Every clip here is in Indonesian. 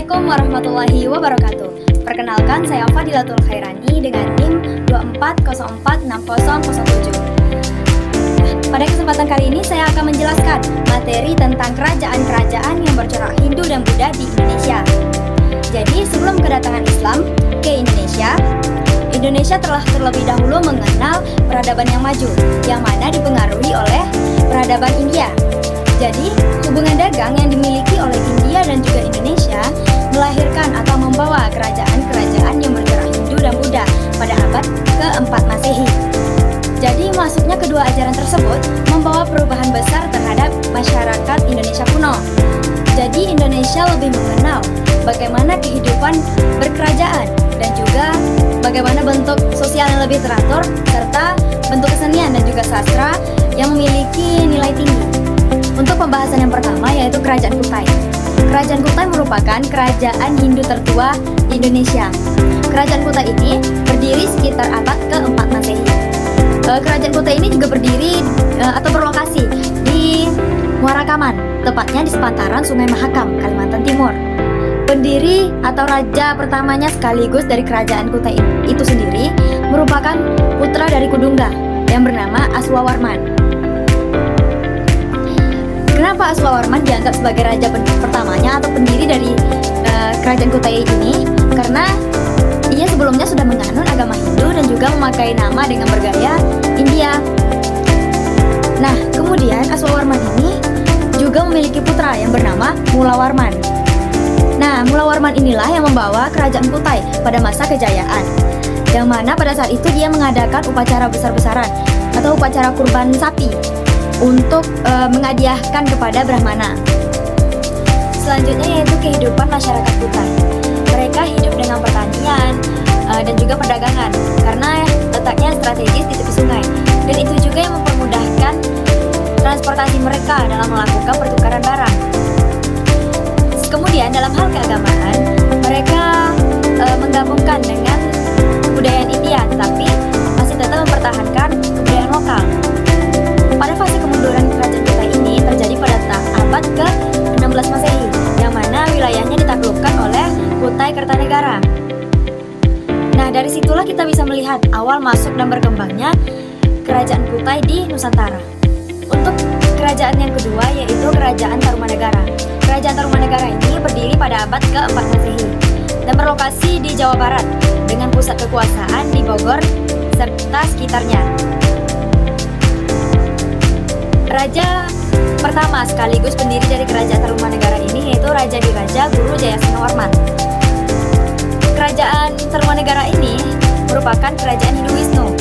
Assalamualaikum warahmatullahi wabarakatuh. Perkenalkan, saya Fadilatul Khairani dengan NIM 24046007. Pada kesempatan kali ini saya akan menjelaskan materi tentang kerajaan-kerajaan yang bercorak Hindu dan Buddha di Indonesia. Jadi sebelum kedatangan Islam ke Indonesia, Indonesia telah terlebih dahulu mengenal peradaban yang maju, yang mana dipengaruhi oleh peradaban India. Jadi, hubungan dagang yang dimiliki oleh India dan juga Indonesia melahirkan atau membawa kerajaan-kerajaan yang bercorak Hindu dan Buddha pada abad ke-4 Masehi. Jadi, masuknya kedua ajaran tersebut membawa perubahan besar terhadap masyarakat Indonesia kuno. Jadi, Indonesia lebih mengenal bagaimana kehidupan berkerajaan dan juga bagaimana bentuk sosial yang lebih teratur serta bentuk kesenian dan juga sastra yang memiliki nilai tinggi. Untuk pembahasan yang pertama yaitu Kerajaan Kutai. Kerajaan Kutai merupakan kerajaan Hindu tertua di Indonesia. Kerajaan Kutai ini berdiri sekitar abad ke-4 Masehi. Kerajaan Kutai ini juga berdiri atau berlokasi di Muara Kaman, tepatnya di sepantaran Sungai Mahakam, Kalimantan Timur. Pendiri atau raja pertamanya sekaligus dari Kerajaan Kutai itu sendiri merupakan putra dari Kudungga yang bernama Aswawarman. Kenapa Aswawarman dianggap sebagai raja pertamanya atau pendiri dari Kerajaan Kutai ini? Karena ia sebelumnya sudah menganut agama Hindu dan juga memakai nama dengan bergaya India. Nah, kemudian Aswawarman ini juga memiliki putra yang bernama Mulawarman. Nah, Mulawarman inilah yang membawa Kerajaan Kutai pada masa kejayaan, yang mana pada saat itu dia mengadakan upacara besar-besaran atau upacara kurban sapi untuk menghadiahkan kepada Brahmana. Selanjutnya yaitu kehidupan masyarakat Kutai. Mereka hidup dengan pertanian dan juga perdagangan karena letaknya strategis di tepi sungai, dan itu juga yang mempermudahkan transportasi mereka dalam melakukan pertukaran barang. Kemudian dalam hal keagamaan, mereka menggabungkan dengan kebudayaan India, tetapi masih tetap mempertahankan kebudayaan lokal. Pada fase kemunduran Kerajaan Kutai ini terjadi pada abad ke-16 Masehi, yang mana wilayahnya ditaklukkan oleh Kutai Kertanegara. Nah, dari situlah kita bisa melihat awal masuk dan berkembangnya Kerajaan Kutai di Nusantara. Untuk kerajaan yang kedua yaitu Kerajaan Tarumanegara. Kerajaan Tarumanegara ini berdiri pada abad ke-4 Masehi dan berlokasi di Jawa Barat dengan pusat kekuasaan di Bogor serta sekitarnya. Raja pertama sekaligus pendiri dari Kerajaan Tarumanegara ini yaitu Raja Diraja Guru Jayasinghawarman. Kerajaan Tarumanegara ini merupakan kerajaan Hindu Wisnu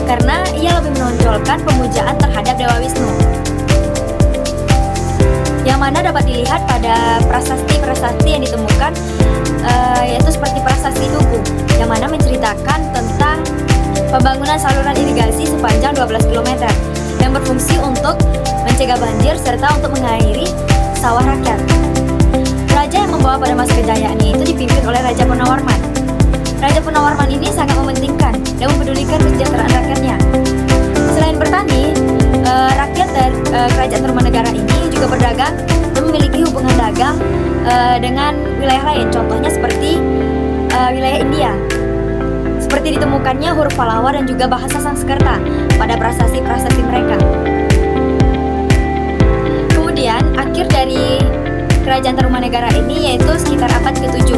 karena ia lebih menonjolkan pemujaan terhadap Dewa Wisnu, yang mana dapat dilihat pada prasasti-prasasti yang ditemukan yaitu seperti prasasti Tugu yang mana menceritakan tentang pembangunan saluran irigasi sepanjang 12 km yang berfungsi untuk mencegah banjir serta untuk mengairi sawah rakyat. Raja yang membawa pada masa kejayaannya itu dipimpin oleh Raja Punawarman. Raja Punawarman ini sangat mementingkan dan mempedulikan kesejahteraan rakyatnya. Selain bertani, rakyat dari Kerajaan Tarumanegara ini juga berdagang dan memiliki hubungan dagang dengan wilayah lain, contohnya seperti wilayah India. Seperti ditemukannya huruf Pallava dan juga bahasa Sanskerta pada prasasti-prasasti mereka. Kemudian, akhir dari Kerajaan Tarumanegara ini yaitu sekitar abad ke-7.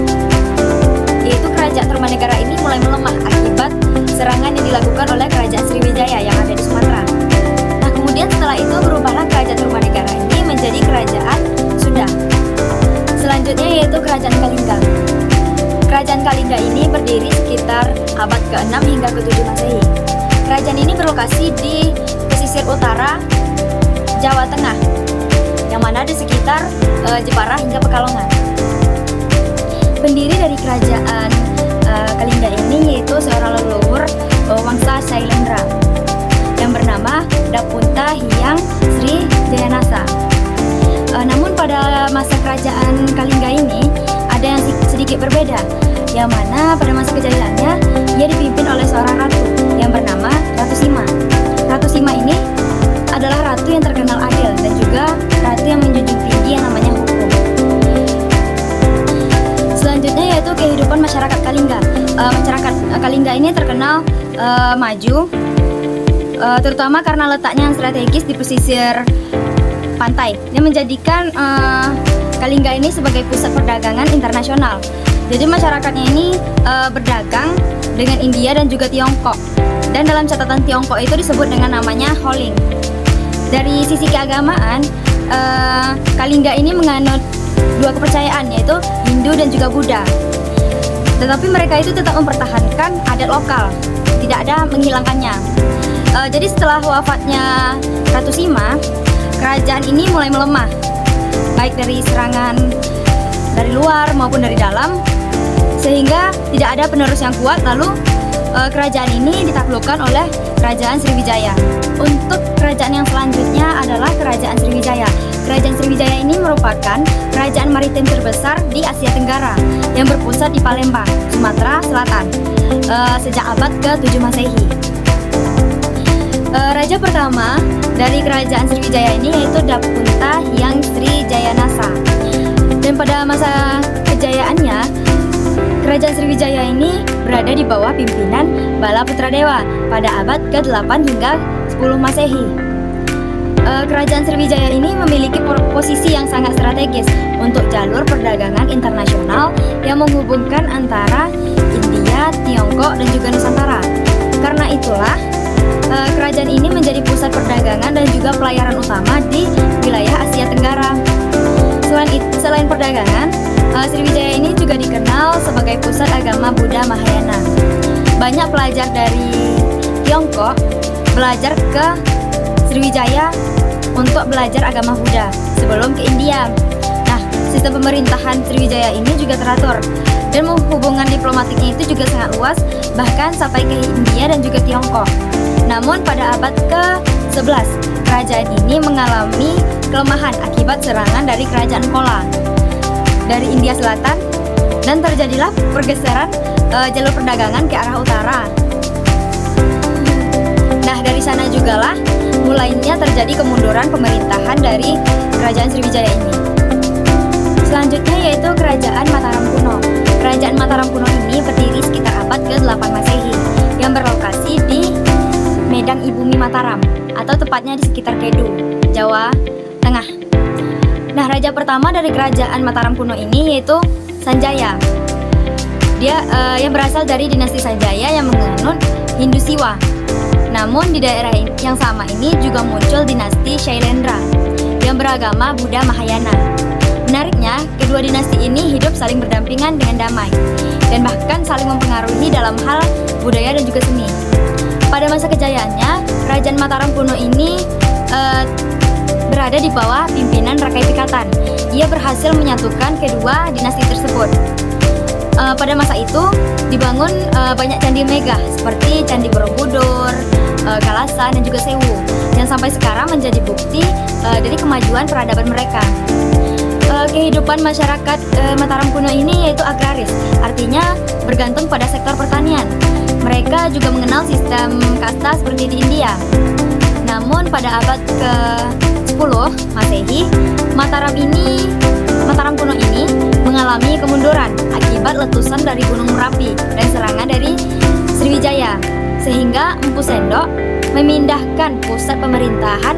Yaitu Kerajaan Tarumanegara ini mulai melemah akibat serangan yang dilakukan oleh Kerajaan Sriwijaya yang ada di Sumatera. Nah, kemudian setelah itu berubahlah Kerajaan Tarumanegara ini menjadi Kerajaan Sunda. Selanjutnya yaitu Kerajaan Kalingga. Kerajaan Kalingga ini berdiri sekitar abad ke-6 hingga ke-7 Masehi. Kerajaan ini berlokasi di pesisir utara Jawa Tengah, yang mana di sekitar Jepara hingga Pekalongan. Pendiri dari Kerajaan Kalingga ini yaitu seorang leluhur Wangsa Shailendra yang bernama Dapunta Hyang Sri Jayanasa. Namun pada masa Kerajaan Kalingga ini ada yang sedikit berbeda, yang mana pada masa kejayaannya ia dipimpin oleh seorang ratu yang bernama Ratu Sima. Ratu Sima ini adalah ratu yang terkenal adil dan juga ratu yang menjunjung tinggi yang namanya hukum. kehidupan masyarakat Kalingga. Masyarakat Kalingga ini terkenal maju, terutama karena letaknya yang strategis di pesisir pantai. Ini menjadikan Kalingga ini sebagai pusat perdagangan internasional. Jadi masyarakatnya ini berdagang dengan India dan juga Tiongkok. Dan dalam catatan Tiongkok itu disebut dengan namanya Holing. Dari sisi keagamaan, Kalingga ini menganut dua kepercayaan, yaitu Hindu dan juga Buddha. Tetapi mereka itu tetap mempertahankan adat lokal, tidak ada menghilangkannya. Jadi setelah wafatnya Ratu Sima, kerajaan ini mulai melemah, baik dari serangan dari luar maupun dari dalam, sehingga tidak ada penerus yang kuat. Lalu kerajaan ini ditaklukkan oleh Kerajaan Sriwijaya. Untuk kerajaan yang selanjutnya adalah Kerajaan Sriwijaya. Kerajaan Sriwijaya ini merupakan kerajaan maritim terbesar di Asia Tenggara yang berpusat di Palembang, Sumatera Selatan, sejak abad ke-7 Masehi. Raja pertama dari Kerajaan Sriwijaya ini yaitu Dapunta Hyang Sri Jayanasa. Dan pada masa kejayaannya, Kerajaan Sriwijaya ini berada di bawah pimpinan Bala Putradewa pada abad ke-8 hingga 10 Masehi. Kerajaan Sriwijaya ini memiliki posisi yang sangat strategis untuk jalur perdagangan internasional yang menghubungkan antara India, Tiongkok, dan juga Nusantara. Karena itulah, kerajaan ini menjadi pusat perdagangan dan juga pelayaran utama di wilayah Asia Tenggara. Selain perdagangan, Sriwijaya ini juga dikenal sebagai pusat agama Buddha Mahayana. Banyak pelajar dari Tiongkok belajar ke Sriwijaya untuk belajar agama Buddha sebelum ke India. Nah, sistem pemerintahan Sriwijaya ini juga teratur dan hubungan diplomatiknya itu juga sangat luas, bahkan sampai ke India dan juga Tiongkok. Namun pada abad ke-11, kerajaan ini mengalami kelemahan akibat serangan dari kerajaan Kola dari India Selatan, dan terjadilah pergeseran jalur perdagangan ke arah utara. Nah, dari sana jugalah mulainya terjadi kemunduran pemerintahan dari Kerajaan Sriwijaya ini. Selanjutnya yaitu Kerajaan Mataram Kuno. Kerajaan Mataram Kuno ini berdiri sekitar abad ke-8 Masehi yang berlokasi di Medang Ibumi Mataram, atau tepatnya di sekitar Kedu, Jawa Tengah. Nah, raja pertama dari Kerajaan Mataram Kuno ini yaitu Sanjaya. Dia yang berasal dari dinasti Sanjaya yang menganut Hindu Siwa. Namun di daerah yang sama ini juga muncul dinasti Shailendra yang beragama Buddha Mahayana. Menariknya, kedua dinasti ini hidup saling berdampingan dengan damai dan bahkan saling mempengaruhi dalam hal budaya dan juga seni. Pada masa kejayaannya, Kerajaan Mataram Kuno ini berada di bawah pimpinan Rakai Pikatan. Ia berhasil menyatukan kedua dinasti tersebut. Pada masa itu dibangun banyak candi megah seperti Candi Borobudur, Kalasan, dan juga Sewu, yang sampai sekarang menjadi bukti dari kemajuan peradaban mereka. Kehidupan masyarakat Mataram Kuno ini yaitu agraris, artinya bergantung pada sektor pertanian. Mereka juga mengenal sistem kasta seperti di India. Namun pada abad ke-10 Masehi, Mataram Kuno ini mengalami kemunduran akibat letusan dari Gunung Merapi dan serangan dari Sriwijaya, sehingga Empu Sendok memindahkan pusat pemerintahan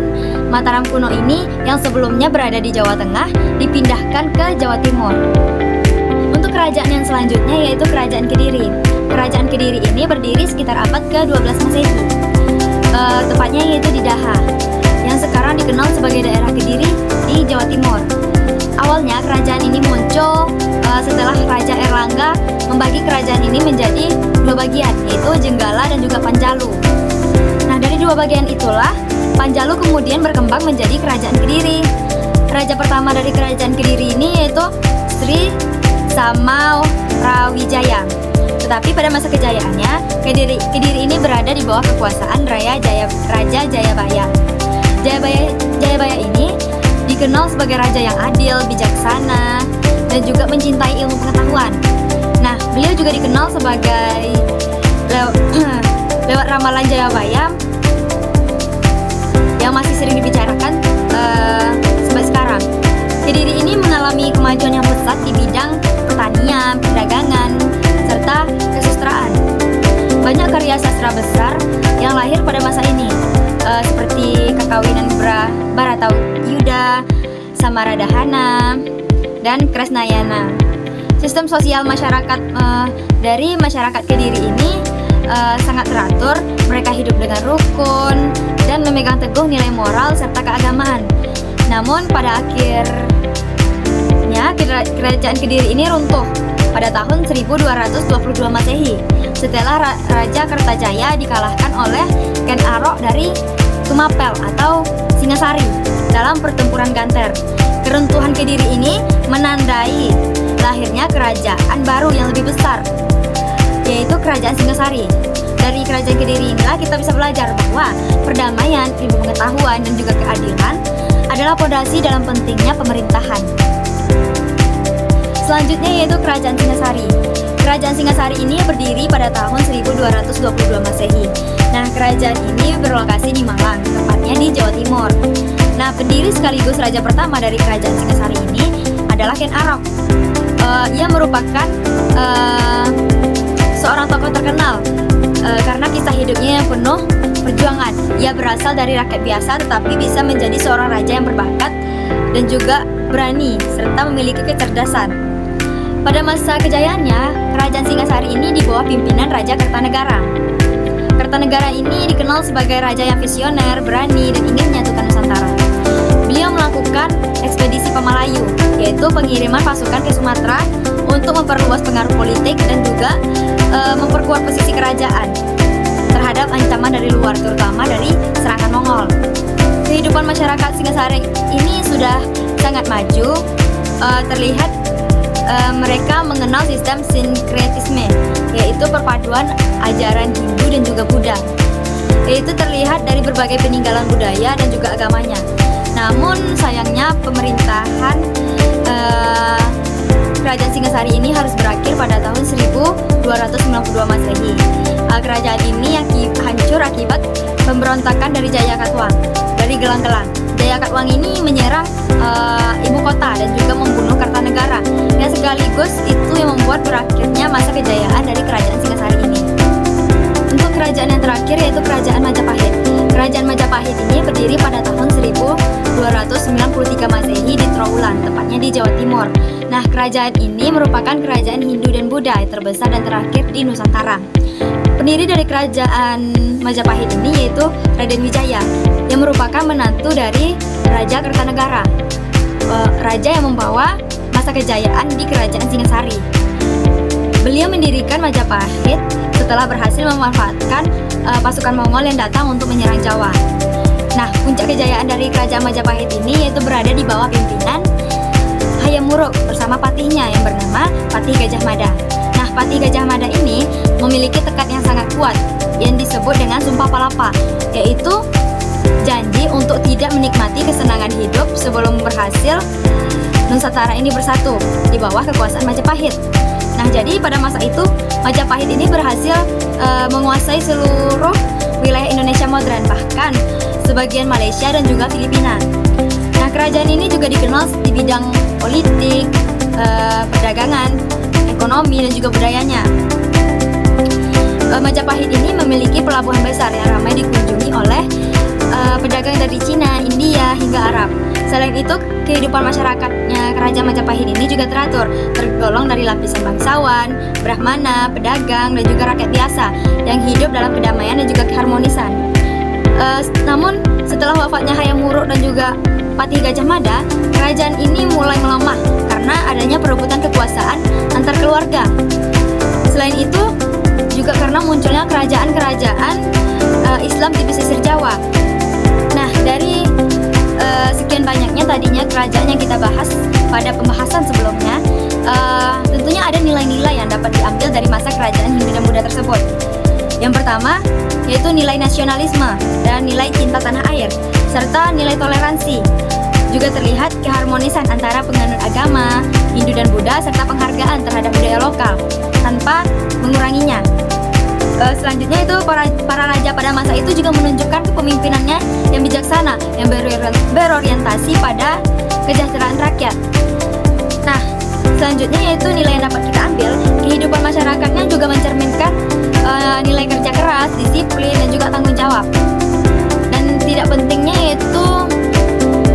Mataram Kuno ini yang sebelumnya berada di Jawa Tengah dipindahkan ke Jawa Timur. Untuk kerajaan yang selanjutnya yaitu Kerajaan Kediri. Kerajaan Kediri ini berdiri sekitar abad ke-12 Masehi, tepatnya yaitu di Daha, yang sekarang dikenal sebagai daerah Kediri di Jawa Timur. Awalnya kerajaan ini muncul setelah Raja Erlangga membagi kerajaan ini menjadi dua bagian, yaitu Jenggala dan juga Panjalu. Nah, dari dua bagian itulah Panjalu kemudian berkembang menjadi Kerajaan Kediri. Raja pertama dari Kerajaan Kediri ini yaitu Sri Samarawijaya. Tetapi pada masa kejayaannya, Kediri ini berada di bawah kekuasaan Raja Jayabaya. Jayabaya ini dikenal sebagai raja yang adil, bijaksana, dan juga mencintai ilmu pengetahuan. Nah, beliau juga dikenal sebagai lewat ramalan Jayabaya yang masih sering dibicarakan sampai sekarang. Kediri ini mengalami kemajuan yang pesat di bidang pertanian, perdagangan, putra besar yang lahir pada masa ini, seperti kekawinan Bharatayuda, Samaradahana, dan Kresnayana. Sistem sosial masyarakat dari masyarakat Kediri ini sangat teratur. Mereka hidup dengan rukun dan memegang teguh nilai moral serta keagamaan. Namun pada akhirnya kerajaan Kediri ini runtuh pada tahun 1222 Masehi setelah Raja Kertajaya dikalahkan oleh Ken Arok dari Tumapel atau Singasari dalam pertempuran Ganter. Keruntuhan Kediri ini menandai lahirnya kerajaan baru yang lebih besar, yaitu Kerajaan Singasari. Dari Kerajaan Kediri inilah kita bisa belajar bahwa perdamaian, ilmu pengetahuan, dan juga keadilan adalah fondasi dalam pentingnya pemerintahan. Selanjutnya yaitu Kerajaan Singasari. Kerajaan Singasari ini berdiri pada tahun 1222 Masehi. Nah, kerajaan ini berlokasi di Malang, tepatnya di Jawa Timur. Nah, pendiri sekaligus raja pertama dari Kerajaan Singasari ini adalah Ken Arok. Ia merupakan seorang tokoh terkenal karena kisah hidupnya yang penuh perjuangan. Ia berasal dari rakyat biasa tetapi bisa menjadi seorang raja yang berbakat dan juga berani serta memiliki kecerdasan. Pada masa kejayaannya, Kerajaan Singasari ini di bawah pimpinan Raja Kertanegara. Kertanegara ini dikenal sebagai raja yang visioner, berani, dan ingin menyatukan Nusantara. Beliau melakukan ekspedisi Pemalayu, yaitu pengiriman pasukan ke Sumatera untuk memperluas pengaruh politik dan juga memperkuat posisi kerajaan terhadap ancaman dari luar, terutama dari serangan Mongol. Kehidupan masyarakat Singasari ini sudah sangat maju, terlihat mereka mengenal sistem sinkretisme, yaitu perpaduan ajaran Hindu dan juga Buddha. Yaitu terlihat dari berbagai peninggalan budaya dan juga agamanya. Namun sayangnya pemerintahan Kerajaan Singasari ini harus berakhir pada tahun 1292 Masehi. Kerajaan ini hancur akibat pemberontakan dari Jayakatwang, dari Gelang-Gelang. Jayakatwang ini menyerang ibu kota dan juga membunuh Kartanegara, yang sekaligus itu yang membuat berakhirnya masa kejayaan dari Kerajaan Singasari ini. Untuk kerajaan yang terakhir yaitu Kerajaan Majapahit. Kerajaan Majapahit ini berdiri pada tahun 1293 Masehi di Trowulan, tepatnya di Jawa Timur. Nah, kerajaan ini merupakan kerajaan Hindu dan Buddha terbesar dan terakhir di Nusantara. Pendiri dari Kerajaan Majapahit ini yaitu Raden Wijaya, yang merupakan menantu dari Raja Kertanegara, raja yang membawa masa kejayaan di Kerajaan Singasari. Beliau mendirikan Majapahit setelah berhasil memanfaatkan pasukan Mongol yang datang untuk menyerang Jawa. Nah, puncak kejayaan dari Kerajaan Majapahit ini yaitu berada di bawah pimpinan Hayam Wuruk bersama patihnya yang bernama Patih Gajah Mada. Nah, Patih Gajah Mada ini memiliki tekad yang sangat kuat yang disebut dengan Sumpah Palapa, yaitu janji untuk tidak menikmati kesenangan hidup sebelum berhasil Nusantara ini bersatu di bawah kekuasaan Majapahit. Nah, jadi pada masa itu Majapahit ini berhasil menguasai seluruh wilayah Indonesia modern, bahkan sebagian Malaysia dan juga Filipina. Nah, kerajaan ini juga dikenal di bidang politik, perdagangan, ekonomi, dan juga budayanya. Majapahit ini memiliki pelabuhan besar yang ramai dikunjungi oleh pedagang dari Cina, India, hingga Arab. Selain itu, kehidupan masyarakatnya Kerajaan Majapahit ini juga teratur, tergolong dari lapisan bangsawan, brahmana, pedagang, dan juga rakyat biasa yang hidup dalam kedamaian dan juga keharmonisan. Namun, setelah wafatnya Hayam Wuruk dan juga Patih Gajah Mada, kerajaan ini mulai melemah karena adanya perebutan kekuasaan antar keluarga. Selain itu, juga karena munculnya kerajaan-kerajaan Islam di pesisir Jawa. Nah, dari sekian banyaknya tadinya kerajaan yang kita bahas pada pembahasan sebelumnya, tentunya ada nilai-nilai yang dapat diambil dari masa kerajaan Hindu dan Buddha tersebut. Yang pertama, yaitu nilai nasionalisme dan nilai cinta tanah air, serta nilai toleransi. Juga terlihat keharmonisan antara penganut agama Hindu dan Buddha serta penghargaan terhadap budaya lokal tanpa menguranginya. Selanjutnya itu para raja pada masa itu juga menunjukkan kepemimpinannya yang bijaksana, yang berorientasi pada kesejahteraan rakyat. Nah, selanjutnya yaitu nilai yang dapat kita ambil, kehidupan masyarakatnya juga mencerminkan nilai kerja keras, disiplin, dan juga tanggung jawab. Dan tidak pentingnya itu,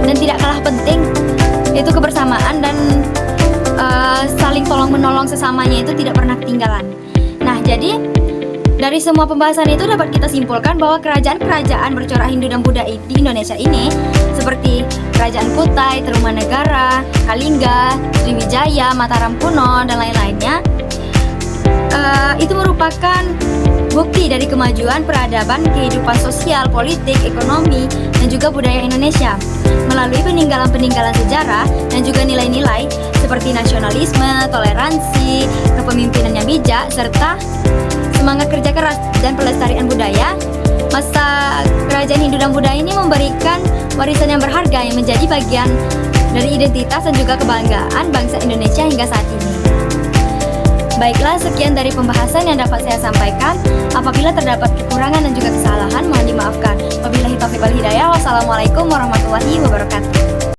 dan tidak kalah penting itu kebersamaan dan saling tolong menolong sesamanya itu tidak pernah ketinggalan. Nah, jadi dari semua pembahasan itu dapat kita simpulkan bahwa kerajaan-kerajaan bercorak Hindu dan Buddha di Indonesia ini seperti Kerajaan Kutai, Tarumanegara, Kalingga, Sriwijaya, Mataram kuno, dan lain-lainnya itu merupakan bukti dari kemajuan peradaban, kehidupan sosial, politik, ekonomi, dan juga budaya Indonesia melalui peninggalan-peninggalan sejarah dan juga nilai-nilai seperti nasionalisme, toleransi, kepemimpinan yang bijak, serta semangat kerja keras dan pelestarian budaya. Masa kerajaan Hindu dan Buddha ini memberikan warisan yang berharga yang menjadi bagian dari identitas dan juga kebanggaan bangsa Indonesia hingga saat ini. Baiklah, sekian dari pembahasan yang dapat saya sampaikan. Apabila terdapat kekurangan dan juga kesalahan, mohon dimaafkan. Wabillahi taufiq wal hidayah. Wassalamualaikum warahmatullahi wabarakatuh.